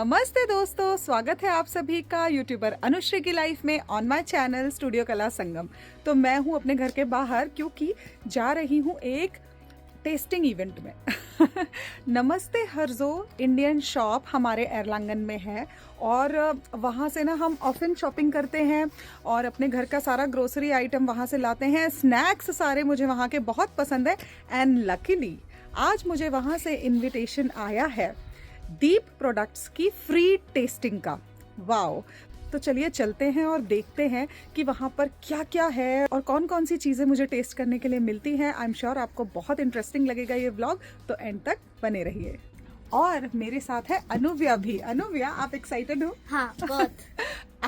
नमस्ते दोस्तों, स्वागत है आप सभी का यूट्यूबर अनुश्री की लाइफ में ऑन माय चैनल स्टूडियो कला संगम। तो मैं हूं अपने घर के बाहर क्योंकि जा रही हूं एक टेस्टिंग इवेंट में। नमस्ते हर्जो इंडियन शॉप हमारे एरलांगन में है और वहाँ से ना हम ऑफन शॉपिंग करते हैं और अपने घर का सारा ग्रोसरी आइटम वहाँ से लाते हैं। स्नैक्स सारे मुझे वहाँ के बहुत पसंद है एंड लकीली आज मुझे वहाँ से इनविटेशन आया है दीप प्रोडक्ट्स की फ्री टेस्टिंग का। वाओ! तो चलिए चलते हैं और देखते हैं कि वहाँ पर क्या क्या है और कौन कौन सी चीज़ें मुझे टेस्ट करने के लिए मिलती हैं। आई एम श्योर आपको बहुत इंटरेस्टिंग लगेगा ये व्लॉग, तो एंड तक बने रहिए। और मेरे साथ है अनुव्या भी। अनुव्या, आप एक्साइटेड हो? हाँ, बहुत।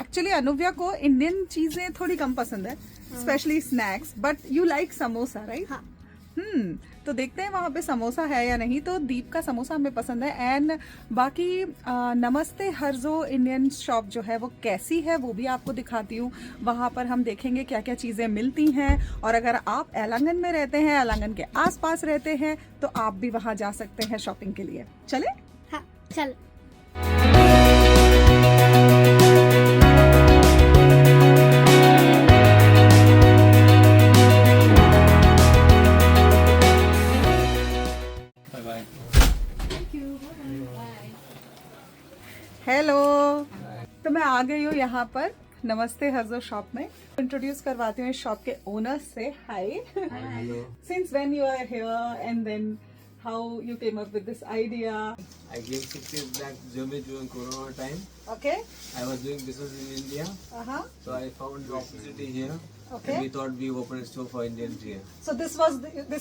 एक्चुअली अनुव्या को इंडियन चीज़ें थोड़ी कम पसंद है, specially snacks, but you like samosa, right? हाँ। तो देखते हैं वहाँ पे समोसा है या नहीं। तो दीप का समोसा हमें पसंद है एंड बाकी नमस्ते हर्जो इंडियन शॉप जो है वो कैसी है वो भी आपको दिखाती हूँ। वहाँ पर हम देखेंगे क्या क्या चीज़ें मिलती हैं और अगर आप एलांगन में रहते हैं, एलांगन के आसपास रहते हैं तो आप भी वहाँ जा सकते हैं शॉपिंग के लिए। चले? हाँ, चल। हेलो, तो मैं आ गई हूँ यहाँ पर नमस्ते हर्जो शॉप में। इंट्रोड्यूस करवाती हूँ इस शॉप के ओनर से। Hi, since when you are here and then how you came up with this idea? I came 6 years back to Germany during Corona time. Okay. I was doing business in India, so I found the opportunity here. Okay. And we thought we open a store for Indians here. So this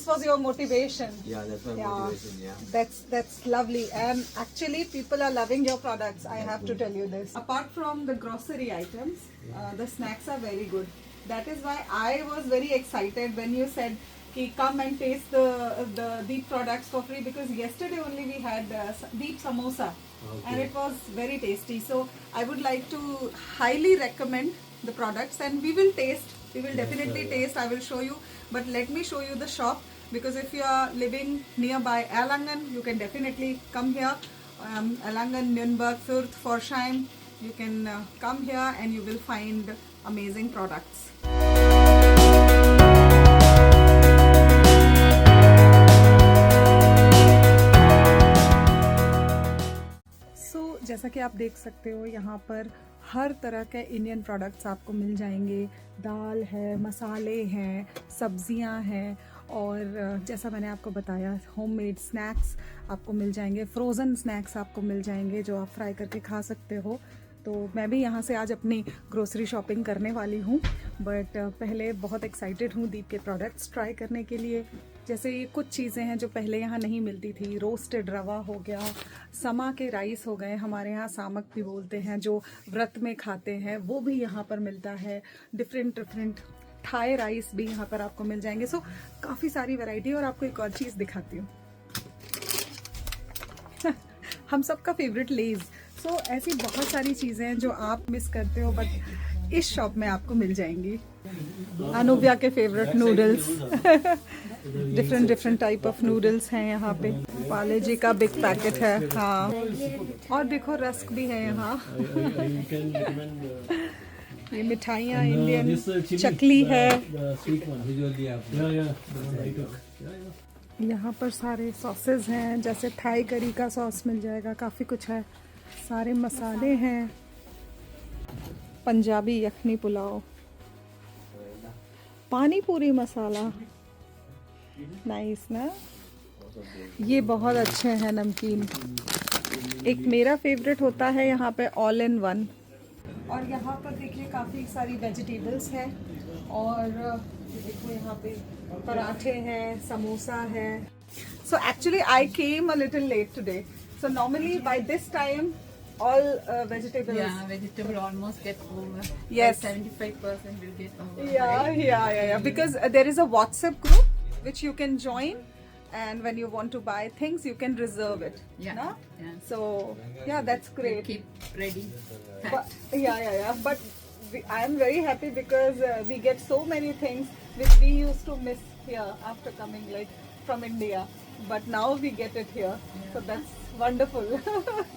was your motivation. Yeah, that's my Yeah. motivation. Yeah. That's lovely, and actually people are loving your products. I have to tell you this. Apart from the grocery items, the snacks are very good. That is why I was very excited when you said कि come and taste the Deep products for free, because yesterday only we had Deep samosa. Okay. And it was very tasty. So I would like to highly recommend the products and we will taste. We will definitely taste. I will show you. But let me show you the shop, because if you are living nearby Erlangen, you can definitely come here. Erlangen, Nürnberg, Fürth, Pforzheim. You can come here and you will find amazing products. जैसा कि आप देख सकते हो यहाँ पर हर तरह के इंडियन प्रोडक्ट्स आपको मिल जाएंगे। दाल है, मसाले हैं, सब्जियाँ हैं और जैसा मैंने आपको बताया होममेड स्नैक्स आपको मिल जाएंगे। फ्रोज़न स्नैक्स आपको मिल जाएंगे जो आप फ्राई करके खा सकते हो। तो मैं भी यहाँ से आज अपनी ग्रोसरी शॉपिंग करने वाली हूँ, बट पहले बहुत एक्साइटेड हूँ दीप के प्रोडक्ट्स ट्राई करने के लिए। जैसे ये कुछ चीज़ें हैं जो पहले यहाँ नहीं मिलती थी। रोस्टेड रवा हो गया, समा के राइस हो गए, हमारे यहाँ सामक भी बोलते हैं, जो व्रत में खाते हैं, वो भी यहाँ पर मिलता है। डिफरेंट थाई राइस भी यहाँ पर आपको मिल जाएंगे। सो काफ़ी सारी वैरायटी। और आपको एक और चीज़ दिखाती हूँ। हम सबका फेवरेट लेज़। सो ऐसी बहुत सारी चीज़ें हैं जो आप मिस करते हो, बट इस शॉप में आपको मिल जाएंगी। अनुव्या के favourite noodles. Different type of noodles हैं यहाँ पे। पाले जी का बिग पैकेट है। हाँ, और देखो रस्क भी है यहाँ। ये मिठाइयाँ इंडियन, चकली है। यहाँ पर सारे सॉसेज हैं, जैसे थाई करी का सॉस मिल जाएगा, काफ़ी कुछ है। सारे मसाले हैं, पंजाबी यखनी पुलाव, पानी पूरी मसाला, नाइस ना। ये बहुत अच्छे हैं नमकीन। एक मेरा फेवरेट होता है यहाँ पे ऑल इन वन। और यहाँ पर देखिए काफ़ी सारी वेजिटेबल्स हैं और देखो यहाँ पे पराठे हैं, समोसा है। So actually I came a little late today, so normally by this time all vegetables, yeah, vegetable almost get over. Yes. Like 75% will get over. Yeah, because there is a WhatsApp group which you can join, and when you want to buy things you can reserve it. Yeah. No? Yeah. So yeah, that's great. Keep ready. But, yeah. But I am very happy because we get so many things which we used to miss here after coming like from India. But now we get it here. So that's wonderful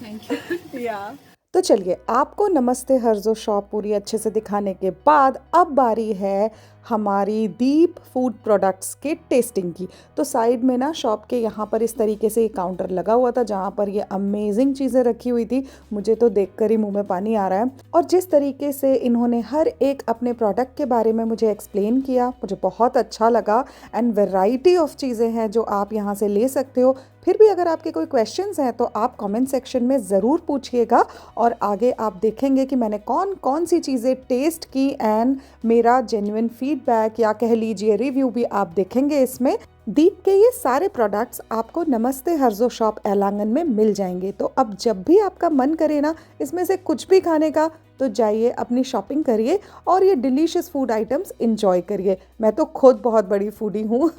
Thank you. या तो चलिए, आपको नमस्ते हर्जो shop पूरी अच्छे से दिखाने के बाद अब बारी है हमारी दीप फूड प्रोडक्ट्स के टेस्टिंग की। तो साइड में ना शॉप के यहाँ पर इस तरीके से एक काउंटर लगा हुआ था जहाँ पर ये अमेजिंग चीज़ें रखी हुई थी। मुझे तो देखकर ही मुंह में पानी आ रहा है। और जिस तरीके से इन्होंने हर एक अपने प्रोडक्ट के बारे में मुझे एक्सप्लेन किया, मुझे बहुत अच्छा लगा। एंड वैरायटी ऑफ चीज़ें हैं जो आप यहाँ से ले सकते हो। फिर भी अगर आपके कोई क्वेश्चंस हैं तो आप कमेंट सेक्शन में ज़रूर पूछिएगा और आगे आप देखेंगे कि मैंने कौन कौन सी चीज़ें टेस्ट की एंड मेरा जेन्युइन फीडबैक या कह लीजिए रिव्यू भी आप देखेंगे इसमें। दीप के ये सारे प्रोडक्ट्स आपको नमस्ते हर्जो शॉप एलांगन में मिल जाएंगे। तो अब जब भी आपका मन करे ना इसमें से कुछ भी खाने का, तो जाइए अपनी शॉपिंग करिए और ये डिलीशियस फूड आइटम्स इंजॉय करिए। मैं तो खुद बहुत बड़ी फूडी हूँ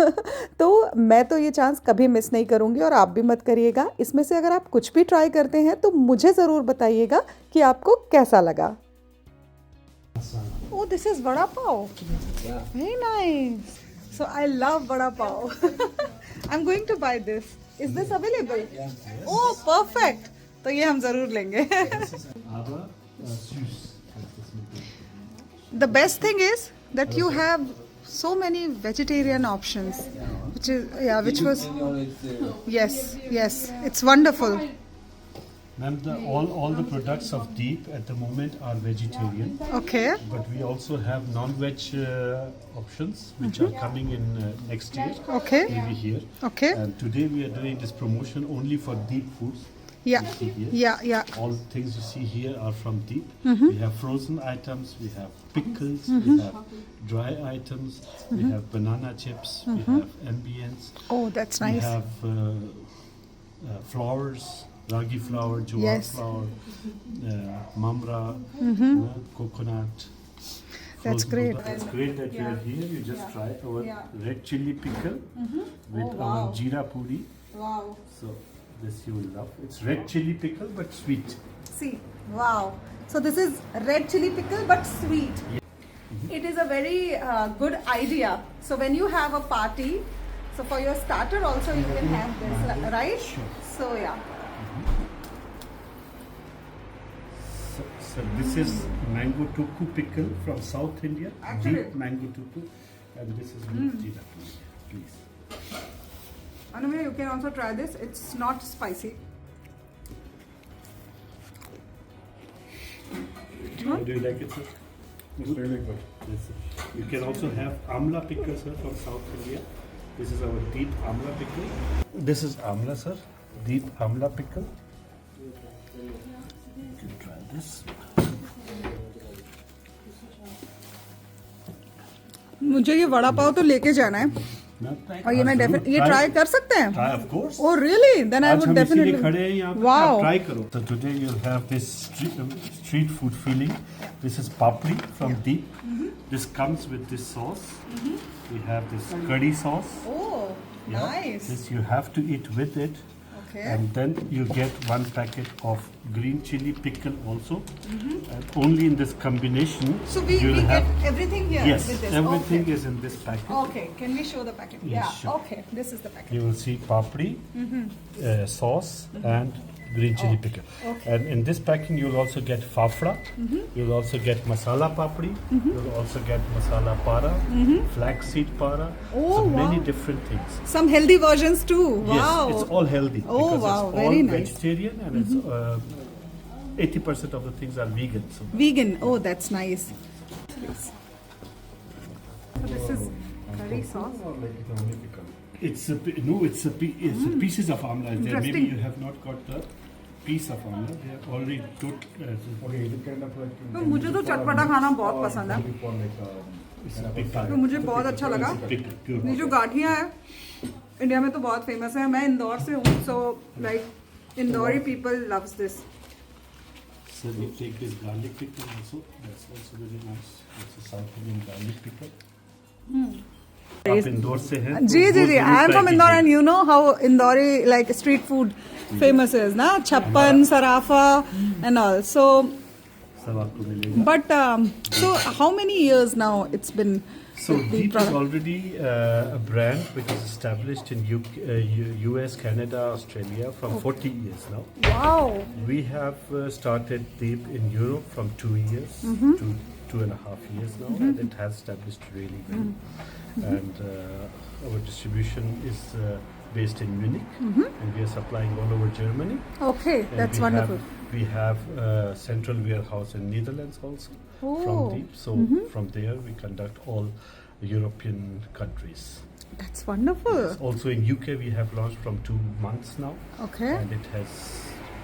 तो मैं तो ये चांस कभी मिस नहीं करूँगी और आप भी मत करिएगा। इसमें से अगर आप कुछ भी ट्राई करते हैं तो मुझे ज़रूर बताइएगा कि आपको कैसा लगा। Oh, this is vada pav. Yeah. Very nice. So I love vada pav. I'm going to buy this. Is this available? Yeah. Oh, perfect. तो ये हम जरूर लेंगे। Aber süß. The best thing is that you have so many vegetarian options, which was yes, it's wonderful. Ma'am, all the products of Deep at the moment are vegetarian, Okay, but we also have non-veg options which are coming in next year. okay, Maybe here. okay. And today we are doing this promotion only for Deep Foods. Yeah, You see here. yeah. All the things you see here are from Deep. Mm-hmm. We have frozen items, we have pickles, we have dry items, we have banana chips, we have ambience, Oh, that's we nice. have flowers, ragi flour, jowar Yes. flour, mamra, coconut. That's frozen great. product. It's great that you are here. You just try our red chili pickle with our jeera puri. Wow. So this you will love. It's red chili pickle but sweet. See, wow. So this is red chili pickle but sweet. It is a very good idea. So when you have a party, so for your starter also you can have this, right? Sure. So yeah. So this is mango tuku pickle from South India. Actually. Deep mango tuku, and this is with jeera puri. Please. Anumya, you can also try this. It's not spicy. How do you like it, sir? It's really good. Yes, sir. You can also have amla pickle, sir, from South India. This is our deep amla pickle. This is amla, sir. Deep amla pickle. You can try this. मुझे ये वड़ा पाव तो लेके जाना है और ये मैं ये ट्राई कर सकते हैं? Try, of course. Oh really? Then I आज would हम इसीलिए definitely. खड़े हैं यहाँ पे। Wow. आप try करो। So today you'll have this street food feeling. This is papri from Deep. This comes with this sauce. We have this curry sauce. Oh, Yeah. nice. This you have to eat with it. Okay. And then you get one packet of green chili pickle also. And only in this combination So we you'll get have. everything here Yes, with this. everything Okay. is in this packet. Okay, can we show the packet? Yes, Yeah. sure. Okay, this is the packet. You will see papri, sauce, and green chili pickle. okay. And in this packing, you'll also get fafra. You'll also get masala papri. You'll also get masala para, flaxseed para. Oh, so many wow. different things. Some healthy versions too. Wow. Yes, it's all healthy. Oh, because wow, it's very all nice. vegetarian and it's 80% of the things are vegan. So Vegan. Oh, that's nice. So this is curry sauce. it's it's a pieces of amla. There. Maybe Interesting. you have not got the piece of amla. They are already took. तो मुझे तो चटपटा खाना बहुत पसंद है, It's a pickle. तो मुझे बहुत अच्छा लगा। Pickle, pure. ये जो गाठियाँ हैं इंडिया में तो बहुत फेमस है। मैं इंदौर से हूँ, so like Indori people loves this. So we take this garlic pickle also. That's also very nice. It's a South Indian garlic pickle. आप इंदौर से हैं? जी तो जी वो जी, जरूर I am try from Indore कीजिए। And you know how Indori like street food famous is ना, छप्पन, सराफा and all. सो सब आपको मिलेगा. but so how many years now it's been So with the Deep is product? already a brand which is established in US, Canada, Australia from 40 years now. Wow. We have started Deep in Europe from 2 years Mm-hmm. to 2.5 years now, and it has established really well. Mm-hmm. And our distribution is based in Munich, Mm-hmm. and we are supplying all over Germany. Okay, And that's we wonderful. we have a central warehouse in Netherlands also Oh. from Deep. So from there we conduct all European countries. That's wonderful. Also in UK we have launched from 2 months now, Okay. and it has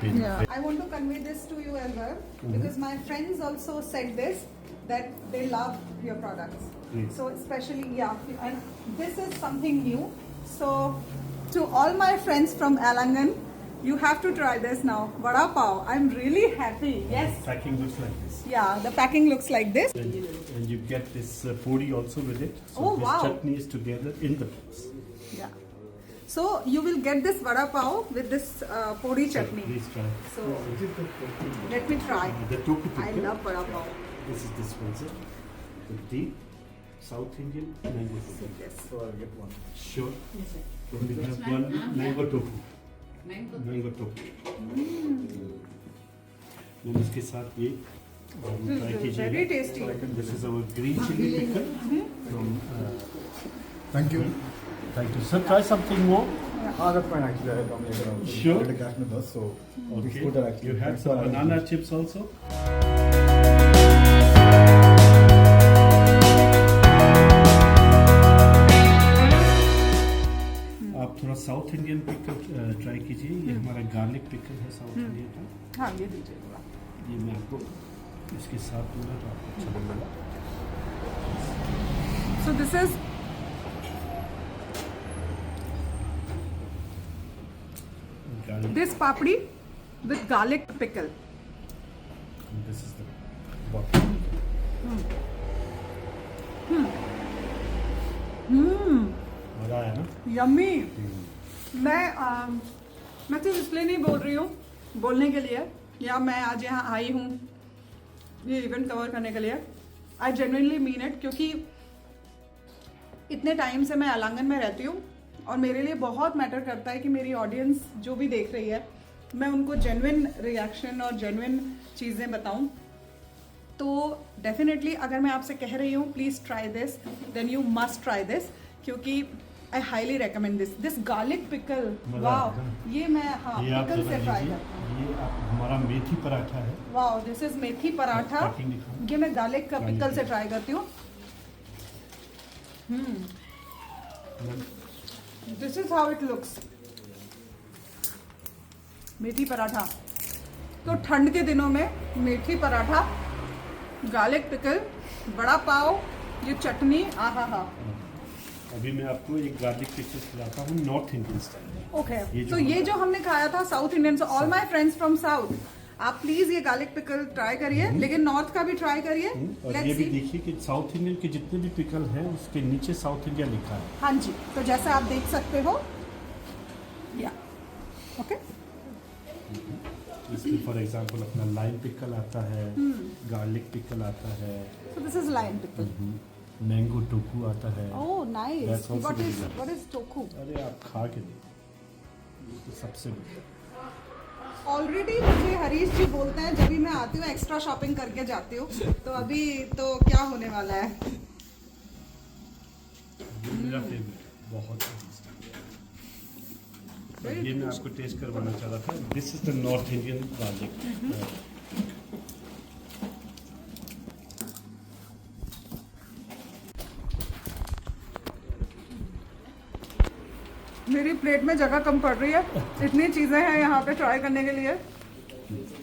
been Yeah. I want to convey this to you as well because my friends also said this that they love your products. Great. So especially and this is something new. So to all my friends from Erlangen, you have to try this now. Vada pav. I'm really happy. Yes. packing looks like this. Yeah, the packing looks like this. And you get this podi also with it. So Oh, this wow. chutney is together in the box. Yeah. So you will get this vada pav with this podi So chutney. please try. So let me try. The tofu I tikka. love vada pav. This is this one, sir. The deep South Indian mango tofu. Yes. So I'll get one. Sure. We have one mango tofu. Mango tofu. And इसके साथ ये try Very कीजिएगा. tasty. This is our green chili pickle from. Thank you. Thank you, sir. Try something more. That's fine actually. I come later on. Sure. Get a cash with us, so it's Okay. good that actually. You have Thanks some for having banana me. chips also. आप थोड़ा south Indian pickle try कीजिए. ये हमारा garlic pickle है south Indian का. हाँ ये दीजिए थोड़ा. ये मैं आपको इसके साथ दूंगा तो आपको अच्छा लगेगा. So this is Garlic. this papdi with garlic pickle. This is the bottom. मजा आया ना. यम्मी. मैं तो इसलिए नहीं बोल रही हूँ बोलने के लिए या मैं आज यहाँ आई हूँ ये इवेंट कवर करने के लिए. आई जेन्युइनली मीन इट क्योंकि इतने टाइम से मैं अलांगन में रहती हूँ और मेरे लिए बहुत मैटर करता है कि मेरी ऑडियंस जो भी देख रही है मैं उनको जेन्युइन रिएक्शन और जेन्युइन चीज़ें बताऊँ. तो डेफिनेटली अगर मैं आपसे कह रही हूँ please try this then you must try this क्योंकि I highly recommend this garlic pickle. मज़ा वाओ आएगा ना? ये मैं हाँ ये आप पिकल जरा से ट्राई लीजिए. करती हूँ. ये हमारा मेथी पराठा है. Wow this is methi paratha. Packing दिखाओ. ये मैं गार्लिक का Garlic पिकल से pickle. ट्राई करती हूँ. This is how it looks. Methi paratha. तो ठंड के दिनों में मेथी पराठा, गार्लिक पिकल, बड़ा पाव, ये चटनी. आहा हा. अभी मैं आपको एक गार्लिक पिकल खिलाता हूँ नॉर्थ इंडियन स्टाइल में. ओके. ये जो तो ये जो हमने खाया था south Indian, all my friends from south, आप प्लीज ये गार्लिक पिकल ट्राई करिए लेकिन नॉर्थ का भी ट्राई करिए. और ये लेट्स भी सी. देखिए कि साउथ इंडियन के जितने भी पिकल हैं उसके नीचे साउथ इंडिया लिखा है. हाँ जी. तो जैसा आप देख सकते हो या ओके. इसमें फॉर एग्जांपल अपना लाइम पिकल आता है, गार्लिक पिकल आता है, So this is lime pickle. Mango tofu आता है. Oh, nice. That's also What very is nice. tofu? अरे आप खा के देखिए, ये तो सबसे बढ़िया. ऑलरेडी मुझे हरीश जी बोलते हैं जब भी मैं आती हूँ एक्स्ट्रा शॉपिंग करके जाती हूँ. तो अभी तो क्या होने वाला है. ये मेरा फेवरेट है, बहुत टेस्टी. ये मैं आपको टेस्ट करवाना चाह रहा था. This is the north Indian garlic. मेरी प्लेट में जगह कम पड़ रही है. इतनी चीजें हैं यहाँ पे ट्राई करने के लिए.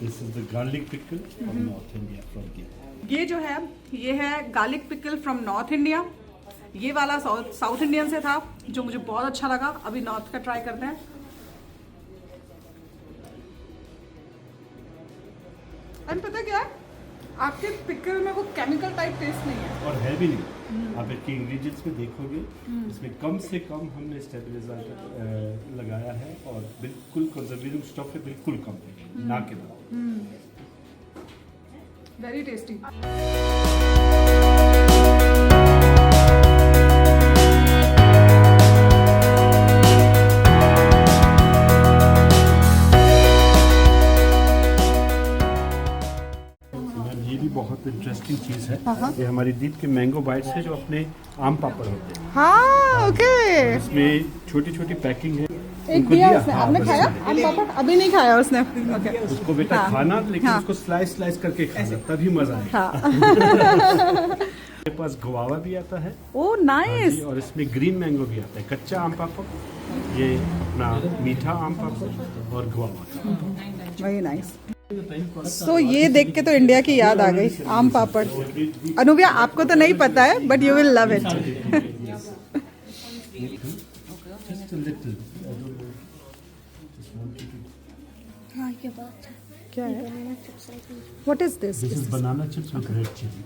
This is the garlic pickle from north India from here. ये जो है ये है garlic pickle from north India. ये वाला साउथ इंडियन से था जो मुझे बहुत अच्छा लगा. अभी नॉर्थ का ट्राई करते हैं. एंड पता क्या है आपके पिकल में वो केमिकल टाइप टेस्ट नहीं है. और है भी नहीं. आप इसके इंग्रेडिएंट्स में देखोगे इसमें कम से कम हमने स्टेबलाइजर लगाया है और बिल्कुल कंजर्वेटिव स्टफ है, बिल्कुल कम है, ना के बराबर. Very tasty. भी बहुत इंटरेस्टिंग चीज़ है। ये हमारी दीद के मैंगो बाइट्स है जो अपने आम पापड़ होते हैं। हाँ ओके। इसमें छोटी छोटी पैकिंग है। एक उनको दिया दिया, उसने, हाँ, आपने बस खाया इसमें। आम पापड़? अभी नहीं खाया उसने। ओके। उसको बेटा हाँ। खाना, लेकिन हाँ। उसको स्लाइस स्लाइस करके खाना, तभी मजा आएगा। हाँ। मेरे पास गुआवा भी आता है। ओ हाँ नाइस। जी, और इसमें ग्रीन मैंगो भी आता है, कच्चा आम पापड़, ये अपना मीठा आम पापड़ और गुआवा। Very nice. सो ये देख के तो इंडिया की याद आ गई, आम पापड़। अनुव्या आपको तो नहीं पता है but you will love it. Just a little. I don't know. Just want you to. हाँ ये बात है। क्या है? Banana chips I think. What is this? This is banana chips with red chili.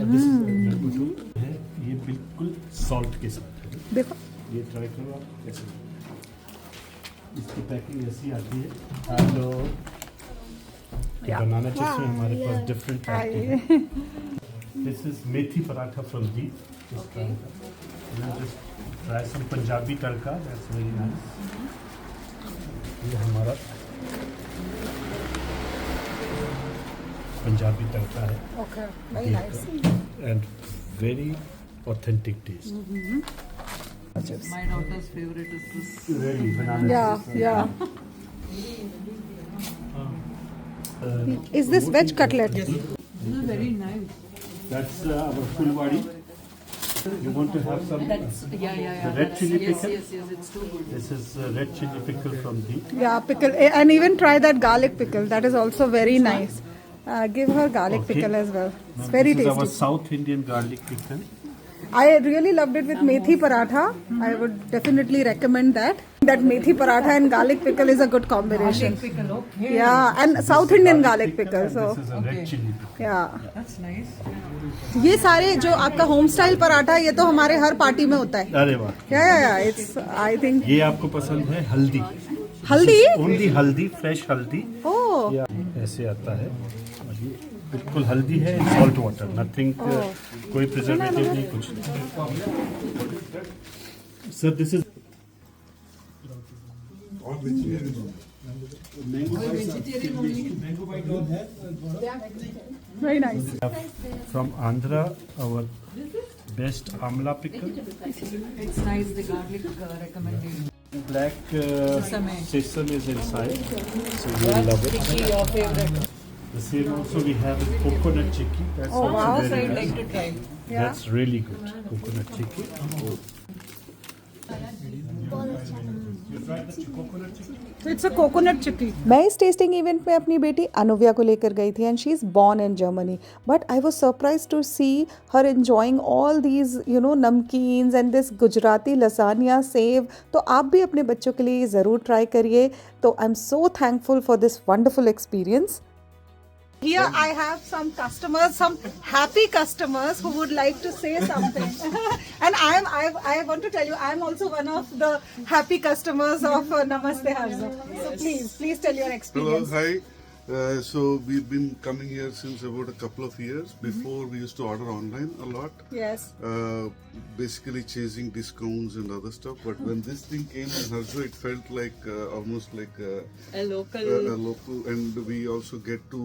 And this is Galbutu है, ये बिल्कुल salt के साथ है। देखो ये ट्राई करो आप कैसे। इसकी पैकिंग ऐसी आती है। हेलो। बनाना चिप्स में हमारे पास डिफरेंट टाइप के हैं। This is methi paratha from Deep. Just try some Punjabi tadka. That's very nice. ये हमारा पंजाबी तड़का है okay very nice. and very authentic taste. My daughter's favorite is this. Really, banana या chips. या is this veg cutlet? This is very nice. That's our fulwadi. You want to have some? Yeah. The red chili yes, pickle? yes, it's too good. This is red chili pickle from Deep. Yeah, pickle, and even try that garlic pickle. That is also very nice. Give her garlic Okay. pickle as well. It's very This is our tasty. South Indian garlic pickle. I really loved it with methi paratha. I would definitely recommend that. That methi paratha and garlic pickle is a good combination. Pickle, okay. Yeah, and South Indian garlic pickle. and So this is a red chili pickle. yeah. That's nice. ये सारे जो आपका home style paratha, ये तो हमारे हर party में होता है। अरे वाह। या इट्स आई थिंक ये आपको पसंद है हल्दी? हल्दी। ओनली हल्दी, फ्रेश हल्दी। ओह या ऐसे आता है और ये बिल्कुल हल्दी है, सॉल्ट वाटर, नथिंग, कोई प्रिजर्वेटिव नहीं, कुछ नहीं। Sir this is very nice. From Andhra our best amla pickle, It's nice, the garlic recommended. black Sesame. sesame is inside, so you will love it. Your favorite. The same also we have is coconut chicky. That's Oh, also wow. So very I'd nice. like to try. Yeah. That's really good. Coconut chicky. You tried the coconut chicky? It's a coconut chikki. मैं इस testing event में अपनी बेटी अनुव्या को लेकर गई थी and she is born in Germany, but I was surprise to see her enjoying all these namkeens and this Gujarati lasagna sev. तो आप भी अपने बच्चों के लिए ज़रूर ट्राई करिए। तो I am so thankful for this wonderful experience. Here I have some customers, some happy customers who would like to say something. And I want to tell you, I'm also one of the happy customers of Namaste Harza. So please tell your Hello, experience. hi. So we've been coming here since about a couple of years. Before we used to order online a lot. Yes. Basically chasing discounts and other stuff. But when this thing came in Harzo, it felt like almost like A local. a local, and we also get to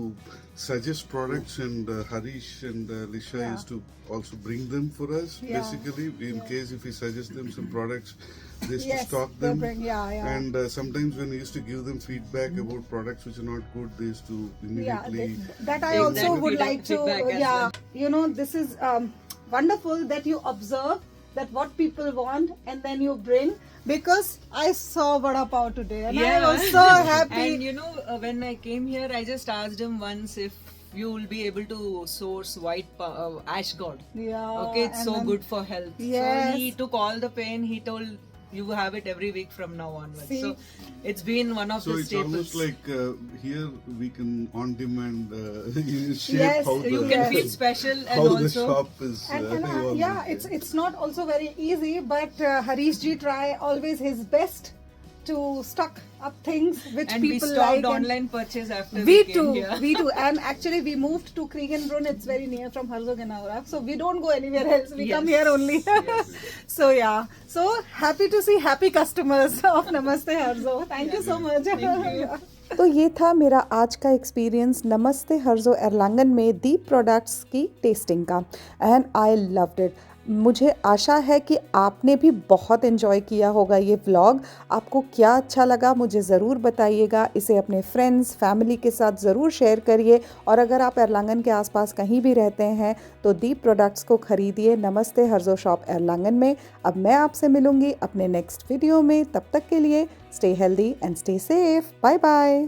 suggest products, and Harish and Lisha used to also bring them for us. Yeah. Basically, in case if we suggest them some products, they used Yes, to stock they them. bring- yeah. And sometimes when we used to give them feedback about products which are not good, they used to Yeah, immediately. that I also Exactly, would that like to, feedback as yeah, this is wonderful that you observe that what people want and then you bring, because I saw vada pav today and I was so happy. And when I came here, I just asked him once if you will be able to source white ash god. Yeah, Okay, it's and so then- good for health. Yes. So he took all the pain. He told you have it every week from now onwards. See? So it's been one of So the it's staples. almost like here we can on demand shape Yes, how You the can feel special and how the also shop is. And evolving. yeah, it's not also very easy, but Harish ji try always his best to stock up things which And we people stopped like. and online purchase after we came too, here. we too. And actually, we moved to Kriegenbrunn. It's very near from Herzogenaurach, so we don't go anywhere else. We come Yes. here only. So yeah, so happy to see happy customers of Namaste Herzo. Thank you so much. तो ये था मेरा आज का experience नमस्ते हर्जो एर्लांगन में दीप products की testing का, एंड आई लव्ड इट। मुझे आशा है कि आपने भी बहुत एंजॉय किया होगा ये व्लॉग। आपको क्या अच्छा लगा मुझे ज़रूर बताइएगा। इसे अपने फ्रेंड्स फैमिली के साथ ज़रूर शेयर करिए, और अगर आप एर्लांगन के आसपास कहीं भी रहते हैं तो दीप प्रोडक्ट्स को ख़रीदिए नमस्ते हर्जो शॉप एर्लांगन में। अब मैं आपसे मिलूँगी अपने नेक्स्ट वीडियो में, तब तक के लिए stay healthy and stay safe. Bye bye.